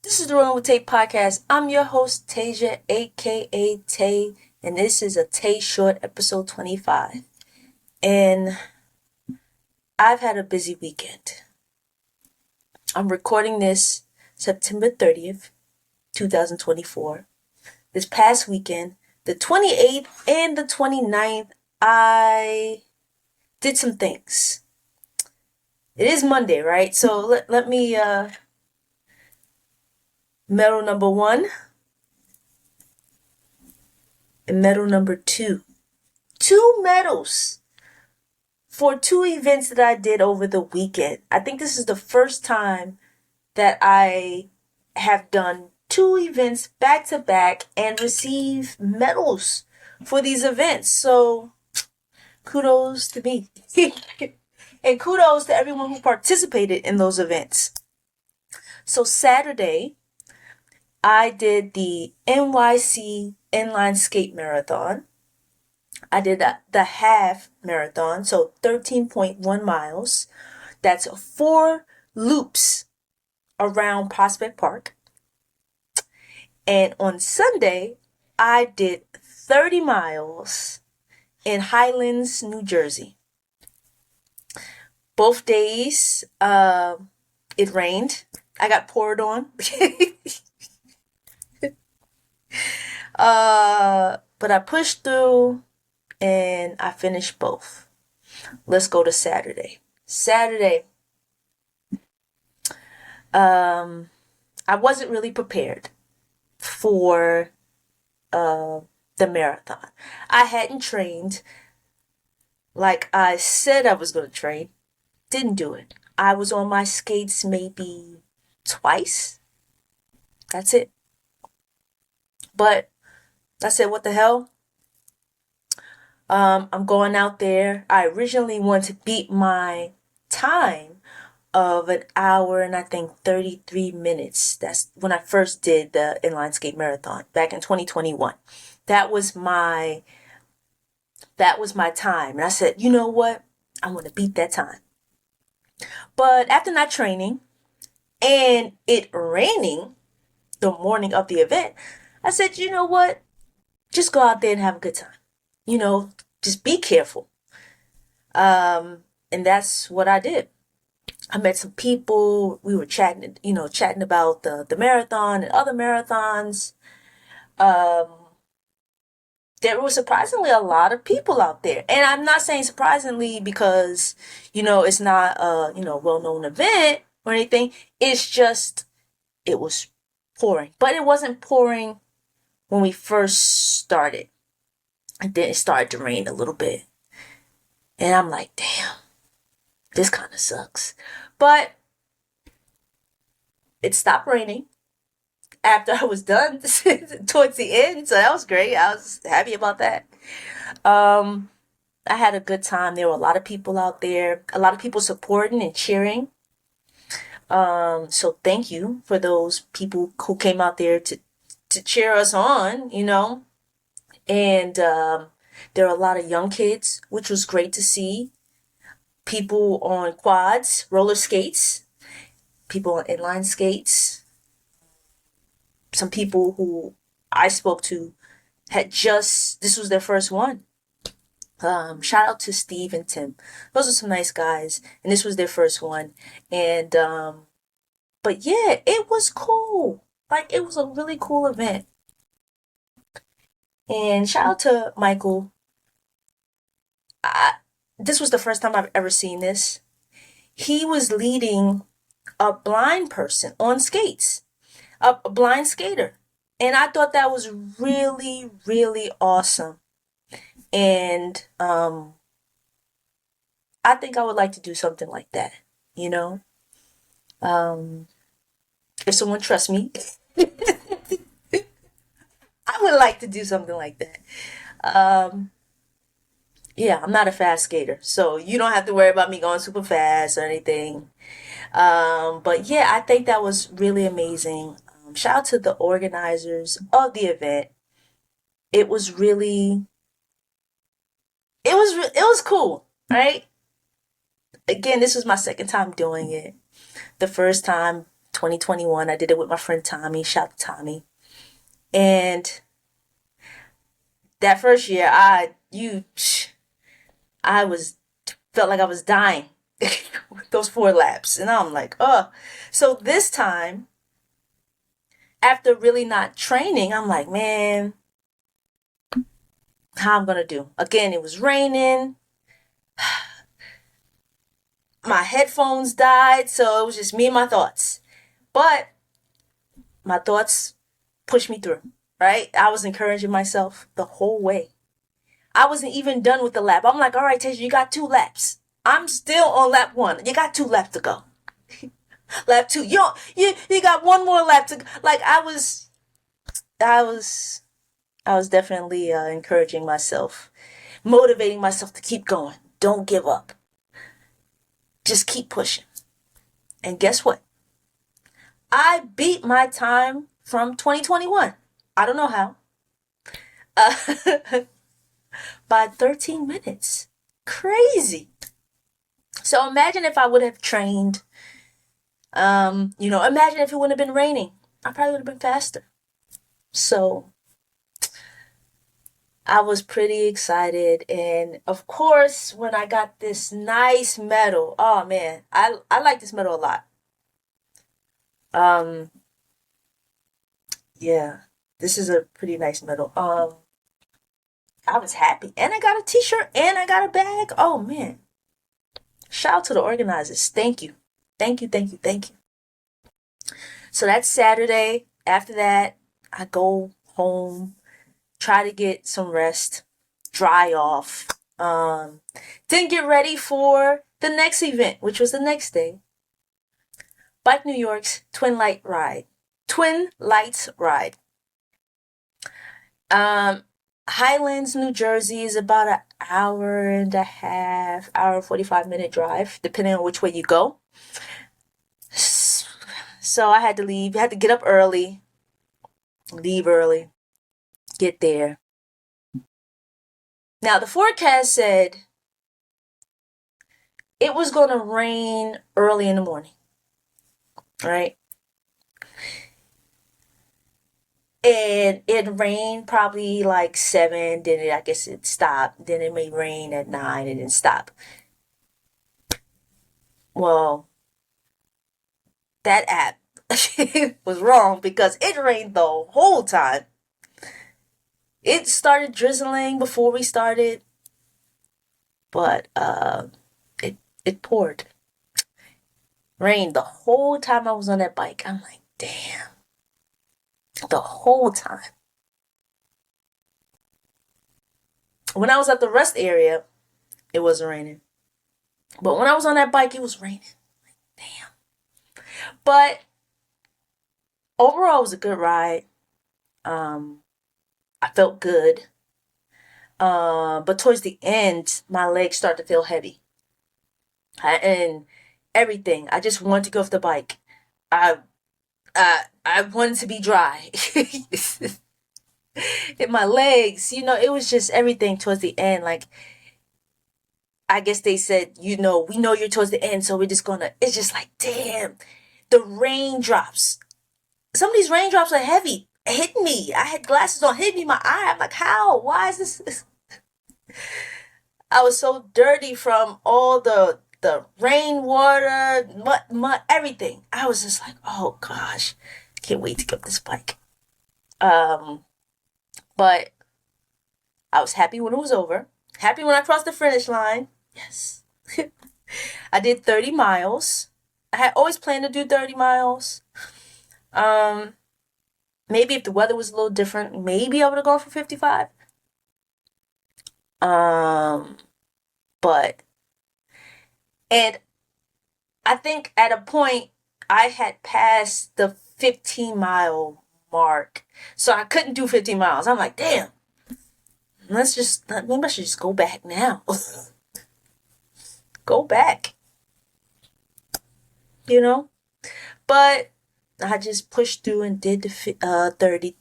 This is the Rolling With Tay Podcast. I'm your host, Tasia, aka Tay, and this is a Tay Short episode 25. And I've had a busy weekend. I'm recording this September 30th, 2024. This past weekend, the 28th and the 29th, I did some things. It is Monday, right? So let me medal number 1 and medal number 2. 2 medals for 2 events that I did over the weekend. I think this is the first time that I have done 2 events back to back and receive medals for these events. So kudos to me. And kudos to everyone who participated in those events. So Saturday, I did the NYC Inline Skate Marathon. I did the half marathon, so 13.1 miles. That's 4 loops around Prospect Park. And on Sunday, I did 30 miles in Highlands, New Jersey. Both days, it rained. I got poured on. But I pushed through and I finished both. Let's go to Saturday. Saturday, I wasn't really prepared for the marathon. I hadn't trained like I said I was going to train. Didn't do it. I was on my skates maybe twice. That's it. But I said, what the hell? I'm going out there. I originally wanted to beat my time of 1 hour and I think 33 minutes. That's when I first did the Inline Skate Marathon back in 2021. That was my time. And I said, you know what? I want to beat that time. But after not training and it raining the morning of the event, I said, you know what? Just go out there and have a good time. Just be careful. And that's what I did. I met some people. We were chatting about the marathon and other marathons. There were surprisingly a lot of people out there. And I'm not saying surprisingly because, it's not a, well-known event or anything. It's just, it was pouring. But it wasn't pouring when we first started. And then it started to rain a little bit. And I'm like, damn, this kind of sucks. But it stopped raining after I was done towards the end. So that was great. I was happy about that. I had a good time. There were a lot of people out there, a lot of people supporting and cheering. So thank you for those people who came out there to cheer us on, And there were a lot of young kids, which was great to see. People on quads, roller skates, people on inline skates. Some people who I spoke to this was their first one. Shout out to Steve and Tim. Those are some nice guys. And this was their first one. And, but yeah, it was cool. Like, it was a really cool event. And shout out to Michael. This was the first time I've ever seen this. He was leading a blind person on skates, a blind skater. And I thought that was really, really awesome. And I think I would like to do something like that, If someone trusts me, I would like to do something like that. Yeah, I'm not a fast skater, so you don't have to worry about me going super fast or anything. But yeah, I think that was really amazing. Shout out to the organizers of the event. It was cool, right? Again, this was my second time doing it. The first time 2021. I did it with my friend Tommy. Shout out to Tommy. And that first year, I felt like I was dying with those 4 laps. And I'm like, oh. So this time, after really not training, I'm like, man, how I'm going to do? Again, it was raining. My headphones died, so it was just me and my thoughts. But my thoughts pushed me through, right? I was encouraging myself the whole way. I wasn't even done with the lap. I'm like, all right, Tasia, you got 2 laps. I'm still on lap 1. You got 2 laps to go. Lap 2. You got 1 more lap to go. Like I was definitely encouraging myself, motivating myself to keep going. Don't give up. Just keep pushing. And guess what? I beat my time from 2021. I don't know how. By 13 minutes. Crazy. So imagine if I would have trained. Imagine if it wouldn't have been raining. I probably would have been faster. So I was pretty excited. And of course, when I got this nice medal, oh man, I like this medal a lot. Yeah, this is a pretty nice medal. I was happy. And I got a t-shirt and I got a bag. Oh man. Shout out to the organizers. Thank you. Thank you, thank you, thank you. So that's Saturday. After that, I go home, try to get some rest, dry off. Then get ready for the next event, which was the next day. Bike New York's Twin Lights Ride. Highlands, New Jersey is about an hour and 45-minute drive, depending on which way you go. So I had to leave. I had to get up early, leave early, get there. Now, the forecast said it was going to rain early in the morning, right? And it rained probably like 7, then I guess it stopped. Then it may rain at 9 and then stop. Well, that app was wrong because it rained the whole time. It started drizzling before we started, but it poured. Rained the whole time I was on that bike. I'm like, damn. The whole time. When I was at the rest area, it wasn't raining. But when I was on that bike, it was raining. Like, damn. But overall, it was a good ride. I felt good. But towards the end, my legs started to feel heavy. And everything. I just wanted to go off the bike. I wanted to be dry. In my legs, it was just everything towards the end. Like, I guess they said, we know you're towards the end, so we're just it's just like, damn, the raindrops. Some of these raindrops are heavy, hitting me. I had glasses on, hitting me in my eye. I'm like, how? Why is this? I was so dirty from all the rainwater, mud, everything. I was just like, oh gosh, can't wait to get this bike. But I was happy when it was over. Happy when I crossed the finish line. Yes. I did 30 miles. I had always planned to do 30 miles. Maybe if the weather was a little different, maybe I would have gone for 55. And I think at a point I had passed the 15-mile mark. So I couldn't do 15 miles. I'm like, damn. Maybe I should just go back now. Go back. But I just pushed through and did the 30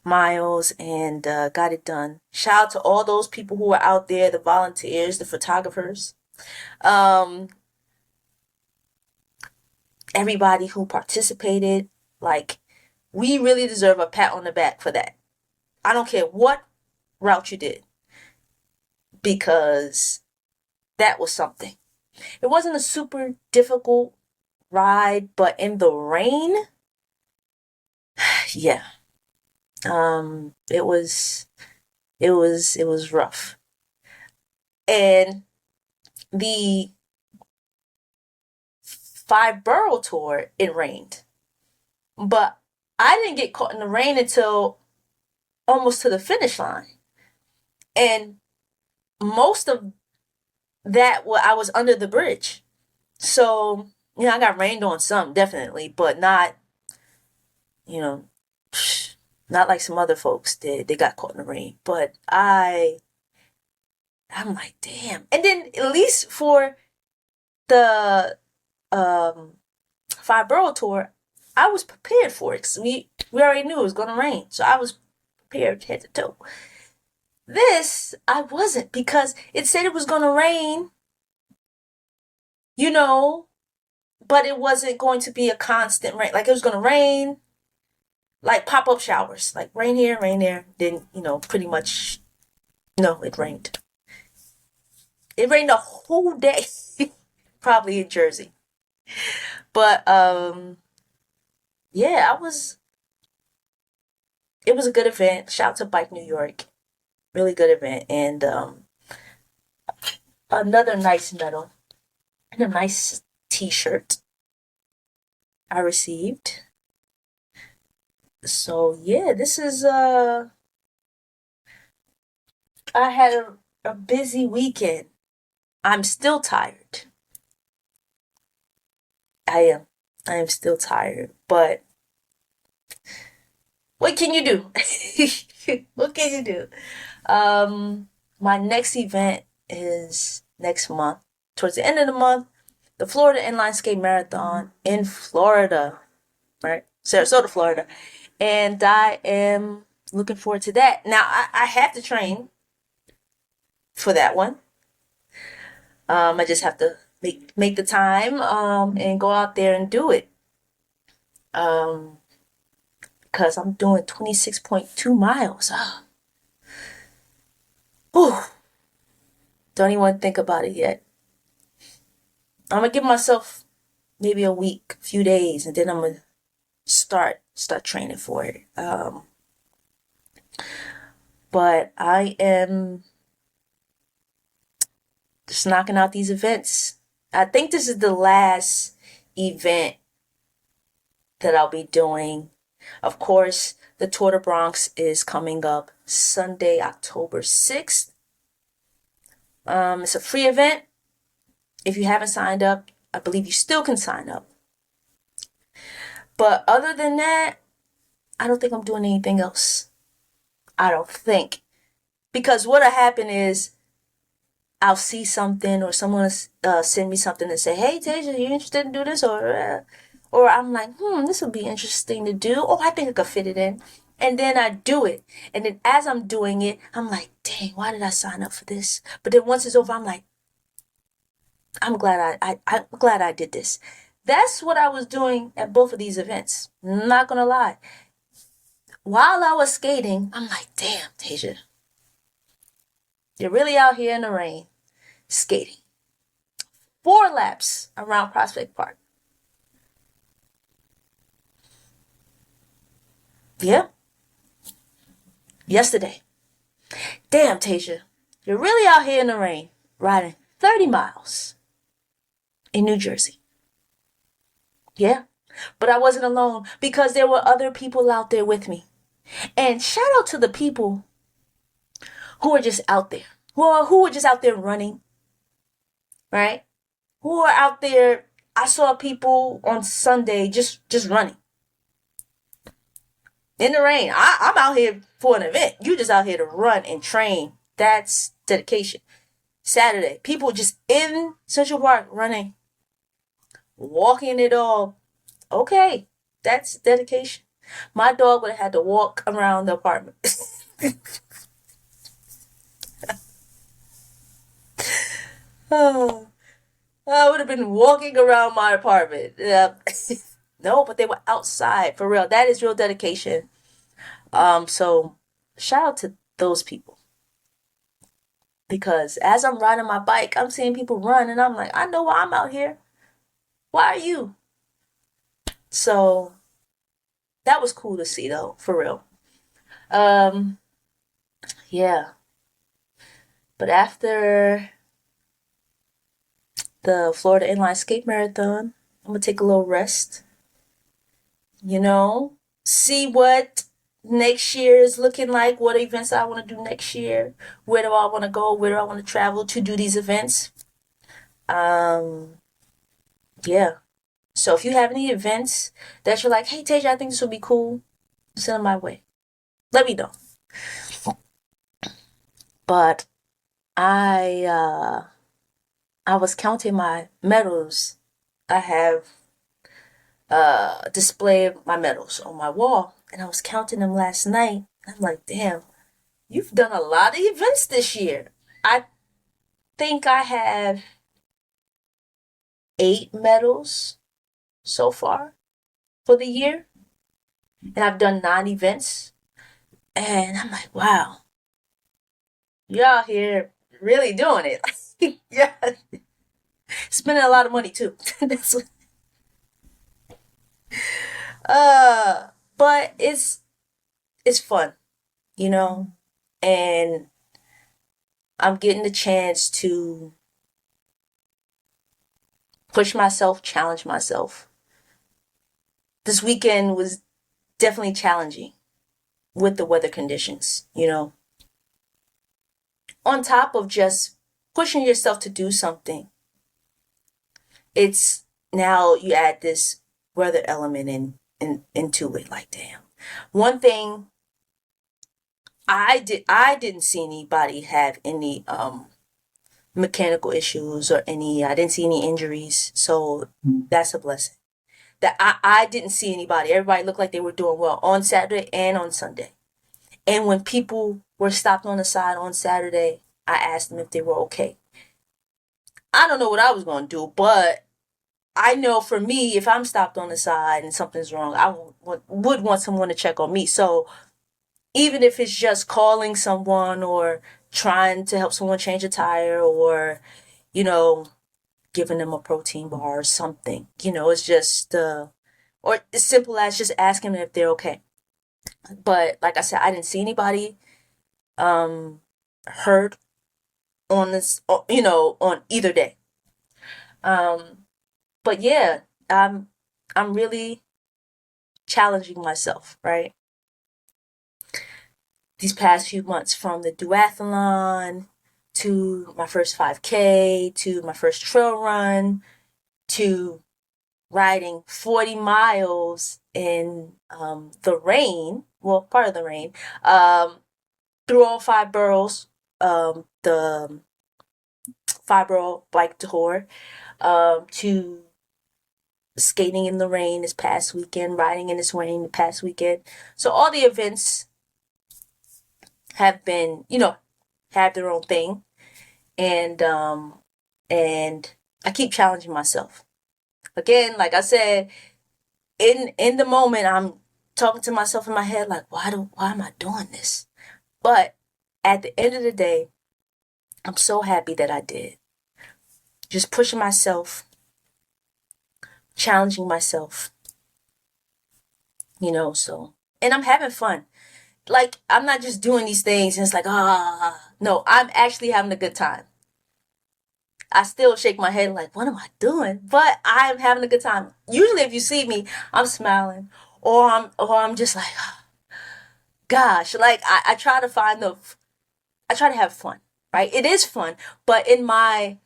miles and got it done. Shout out to all those people who were out there, the volunteers, the photographers. everybody who participated. Like, we really deserve a pat on the back for that. I don't care what route you did, because that was something. It wasn't a super difficult ride, but in the rain, yeah. It was rough. And the 5 borough tour, it rained. But I didn't get caught in the rain until almost to the finish line. And most of that, I was under the bridge. So, I got rained on some, definitely, but not, not like some other folks did. They got caught in the rain. But I'm like, damn. And then at least for the 5 borough tour, I was prepared for it, because we already knew it was going to rain. So I was prepared head to toe. This, I wasn't, because it said it was going to rain, but it wasn't going to be a constant rain. Like, it was going to rain, like pop-up showers, like rain here, rain there. Then, pretty much, no, it rained. It rained the whole day, probably in Jersey. But, yeah, it was a good event. Shout out to Bike New York. Really good event. And another nice medal and a nice t-shirt I received. So yeah, this is I had a busy weekend. I'm still tired. I am still tired, but what can you do? What can you do? My next event is next month, towards the end of the month, the Florida Inline Skate Marathon in Florida, right? Sarasota, Florida. And I am looking forward to that. Now, I have to train for that one. I just have to make the time and go out there and do it. Because I'm doing 26.2 miles. Whew. Don't even think about it yet. I'm gonna give myself maybe a week, a few days, and then I'm gonna start training for it. But I am just knocking out these events. I think this is the last event that I'll be doing. Of course, the Tour de Bronx is coming up Sunday, October 6th. It's a free event. If you haven't signed up, I believe you still can sign up. But other than that, I don't think I'm doing anything else. I don't think. Because what'll happen is I'll see something, or someone send me something and say, hey, Tasia, you interested in doing this? Or I'm like, this would be interesting to do. Oh, I think I could fit it in. And then I do it. And then as I'm doing it, I'm like, dang, why did I sign up for this? But then once it's over, I'm like, I'm glad I did this. That's what I was doing at both of these events. Not gonna lie. While I was skating, I'm like, damn, Tasia, you're really out here in the rain skating 4 laps around Prospect Park. Yeah. Yesterday. Damn, Tasia, you're really out here in the rain riding 30 miles in New Jersey. Yeah. But I wasn't alone, because there were other people out there with me. And shout out to the people who are just out there, who are just out there running, right? Who are out there. I saw people on Sunday just running in the rain. I'm out here for an event. You just out here to run and train. That's dedication. Saturday, people just in Central Park running, walking it all. Okay, that's dedication. My dog would have had to walk around the apartment. Oh, I would have been walking around my apartment. No, but they were outside for real. That is real dedication. So shout out to those people because as I'm riding my bike, I'm seeing people run, and I'm like, I know why I'm out here. Why are you? So that was cool to see though, for real. Um, yeah. But after the Florida Inline Skate Marathon, I'm gonna take a little rest. You know, see what next year is looking like, what events I want to do next year, where do I want to go, where do I want to travel to do these events. Um, yeah. So if you have any events that you're like, hey Tasia, I think this would be cool, send them my way. Let me know. But I I was counting my medals. I have display my medals on my wall, and I was counting them last night. I'm like, damn, you've done a lot of events this year. I think I have 8 medals so far for the year, and I've done 9 events. And I'm like, wow, y'all here really doing it. Yeah, spending a lot of money too. That's what, uh, but it's fun, you know, and I'm getting the chance to push myself, challenge myself. This weekend was definitely challenging with the weather conditions, you know. On top of just pushing yourself to do something, it's now you add this weather element into it. Like, damn. One thing I didn't see anybody have any mechanical issues or I didn't see any injuries. So that's a blessing. That I didn't see anybody. Everybody looked like they were doing well on Saturday and on Sunday. And when people were stopped on the side on Saturday, I asked them if they were okay. I don't know what I was going to do, but I know for me, if I'm stopped on the side and something's wrong, I would want someone to check on me. So even if it's just calling someone or trying to help someone change a tire or, you know, giving them a protein bar or something, you know, it's just, or as simple as just asking them if they're okay. But like I said, I didn't see anybody hurt on this, you know, on either day. But yeah, I'm really challenging myself, right? These past few months, from the duathlon to my first 5K to my first trail run to riding 40 miles in the rain, well, part of the rain, through all 5 boroughs, the 5 borough bike tour, to skating in the rain this past weekend, riding in this rain the past weekend. So all the events have been, you know, have their own thing. And I keep challenging myself. Again, like I said, in the moment I'm talking to myself in my head like, why am I doing this? But at the end of the day, I'm so happy that I did. Just pushing myself, challenging myself, you know, so, and I'm having fun. Like, I'm not just doing these things and it's like, no, I'm actually having a good time. I still shake my head like, what am I doing? But I'm having a good time. Usually if you see me, I'm smiling or I'm just like, gosh, like I try to I try to have fun, right? It is fun, but in my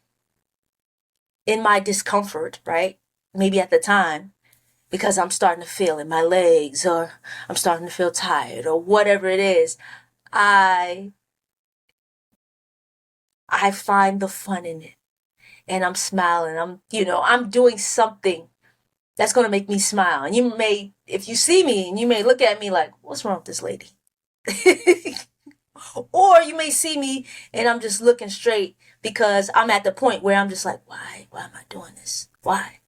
discomfort, right? Maybe at the time, because I'm starting to feel in my legs or I'm starting to feel tired or whatever it is, I I find the fun in it. And I'm smiling. I'm doing something that's going to make me smile. And if you see me and you may look at me like, what's wrong with this lady? Or you may see me and I'm just looking straight because I'm at the point where I'm just like, why am I doing this? Why?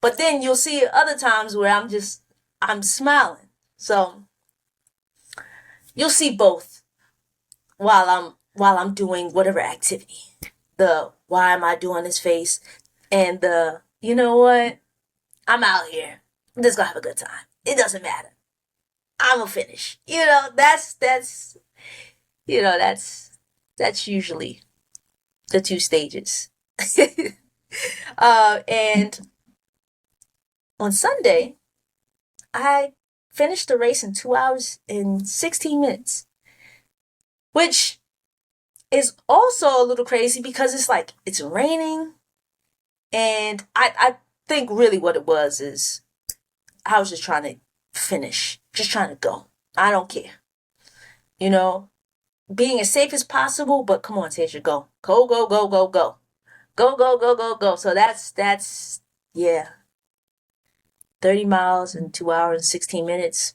But then you'll see other times where I'm smiling. So you'll see both while I'm doing whatever activity. The why am I doing this face, and the, you know what? I'm out here. I'm just gonna have a good time. It doesn't matter. I'm gonna finish. That's usually the two stages. And on Sunday, I finished the race in 2 hours and 16 minutes, which is also a little crazy because it's like it's raining, and I think really what it was is I was just trying to finish, just trying to go. I don't care, you know, being as safe as possible. But come on, Tasia, go, go, go, go, go, go, go, go, go, go, go. So that's yeah, 30 miles in 2 hours and 16 minutes.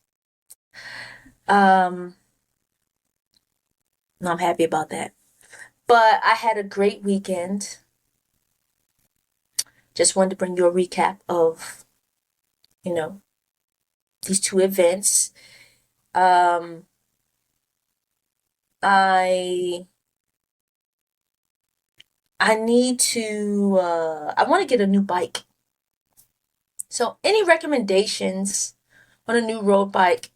I'm happy about that. But I had a great weekend. Just wanted to bring you a recap of, these two events. I need to, I want to get a new bike. So any recommendations on a new road bike,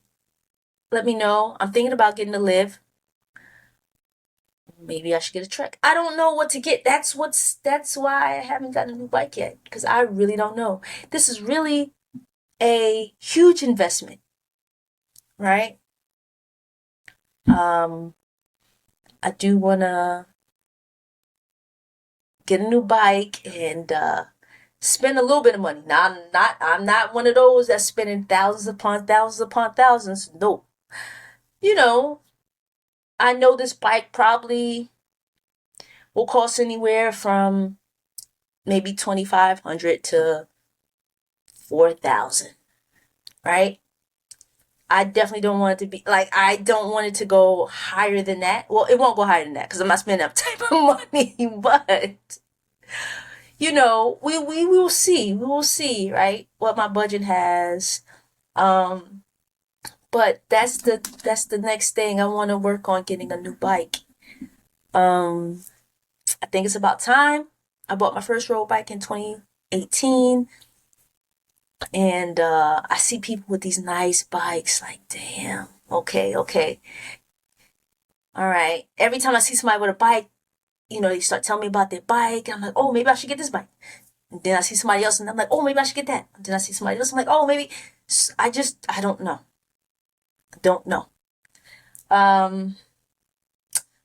let me know. I'm thinking about getting a Live. Maybe I should get a Trek. I don't know what to get. That's why I haven't gotten a new bike yet, because I really don't know. This is really a huge investment, right? I do want to get a new bike and spend a little bit of money. Now, I'm not one of those that's spending thousands upon thousands upon thousands. No. I know this bike probably will cost anywhere from maybe $2,500 to $4,000, right? I definitely don't want it to be like, I don't want it to go higher than that. Well, it won't go higher than that because I'm not spending that type of money, but we will see. We will see, right? What my budget has. But that's the next thing. I want to work on getting a new bike. I think it's about time. I bought my first road bike in 2018. And I see people with these nice bikes, like, damn, okay. All right. Every time I see somebody with a bike, they start telling me about their bike. And I'm like, oh, maybe I should get this bike. And then I see somebody else and I'm like, oh, maybe I should get that. And then I see somebody else. I'm like, oh, maybe. I don't know.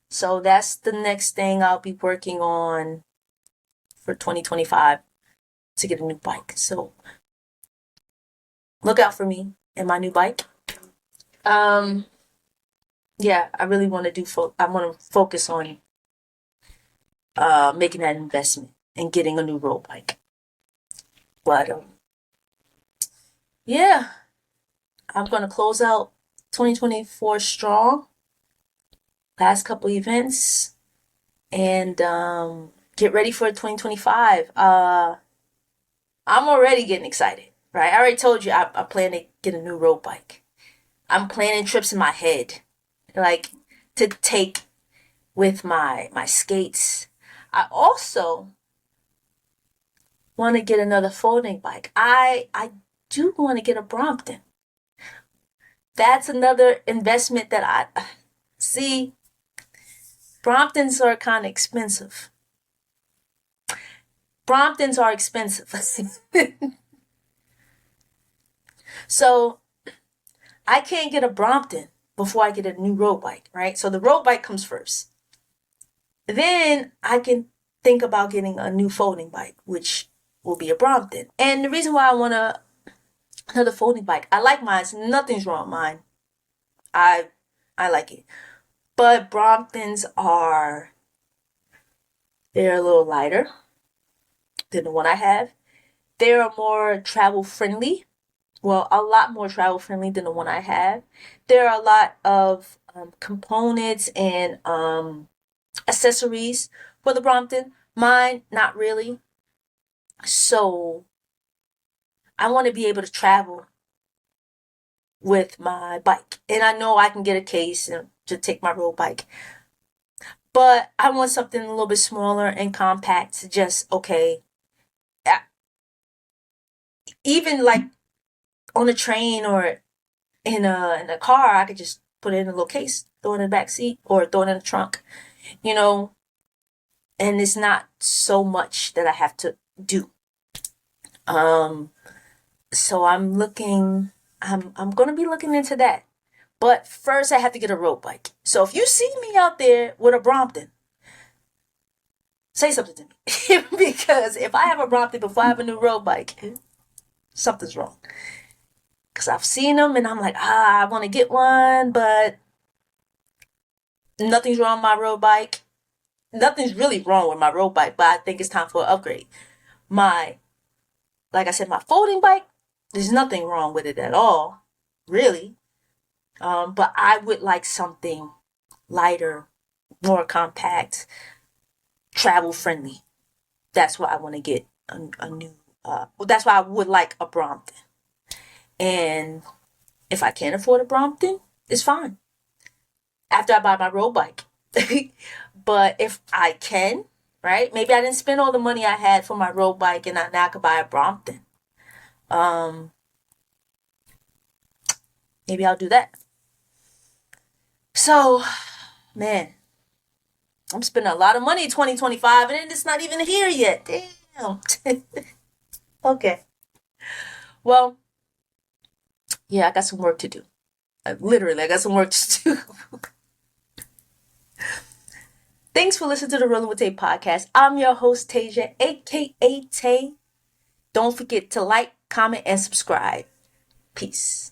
So that's the next thing I'll be working on for 2025, to get a new bike. So look out for me and my new bike. Yeah, I really want to I want to focus on making that investment and getting a new road bike. But yeah, I'm going to close out 2024 strong. Last couple events, and get ready for 2025. I'm already getting excited, right? I already told you I plan to get a new road bike. I'm planning trips in my head, like, to take with my skates. I also want to get another folding bike. I do want to get a Brompton. That's another investment that I see. Bromptons are kind of expensive. So I can't get a Brompton before I get a new road bike, right? So the road bike comes first. Then I can think about getting a new folding bike, which will be a Brompton. And the reason why I want another folding bike, I like mine. Nothing's wrong with mine. I like it. But Bromptons they're a little lighter than the one I have. They're more travel friendly. Well, a lot more travel friendly than the one I have. There are a lot of components and accessories for the Brompton. Mine, not really. So I want to be able to travel with my bike. And I know I can get a case to take my road bike. But I want something a little bit smaller and compact. Just, okay. Even like on a train or in a car, I could just put it in a little case, throw it in the back seat, or throw it in the trunk, and it's not so much that I have to do. So I'm gonna be looking into that. But first I have to get a road bike. So if you see me out there with a Brompton, say something to me. Because if I have a Brompton before I have a new road bike, something's wrong. Because I've seen them and I'm like, I want to get one, but nothing's wrong with my road bike. Nothing's really wrong with my road bike, but I think it's time for an upgrade. Like I said, my folding bike, there's nothing wrong with it at all, really. But I would like something lighter, more compact, travel friendly. That's why I want to get a new, that's why I would like a Brompton. And if I can't afford a Brompton, it's fine. After I buy my road bike. But if I can, right? Maybe I didn't spend all the money I had for my road bike and now I could buy a Brompton. Maybe I'll do that. So, man, I'm spending a lot of money in 2025 and it's not even here yet. Damn. Okay. Well, yeah, I got some work to do. I got some work to do. Thanks for listening to the Rolling With Tay Podcast. I'm your host, Tasia, aka Tay. Don't forget to like, comment, and subscribe. Peace.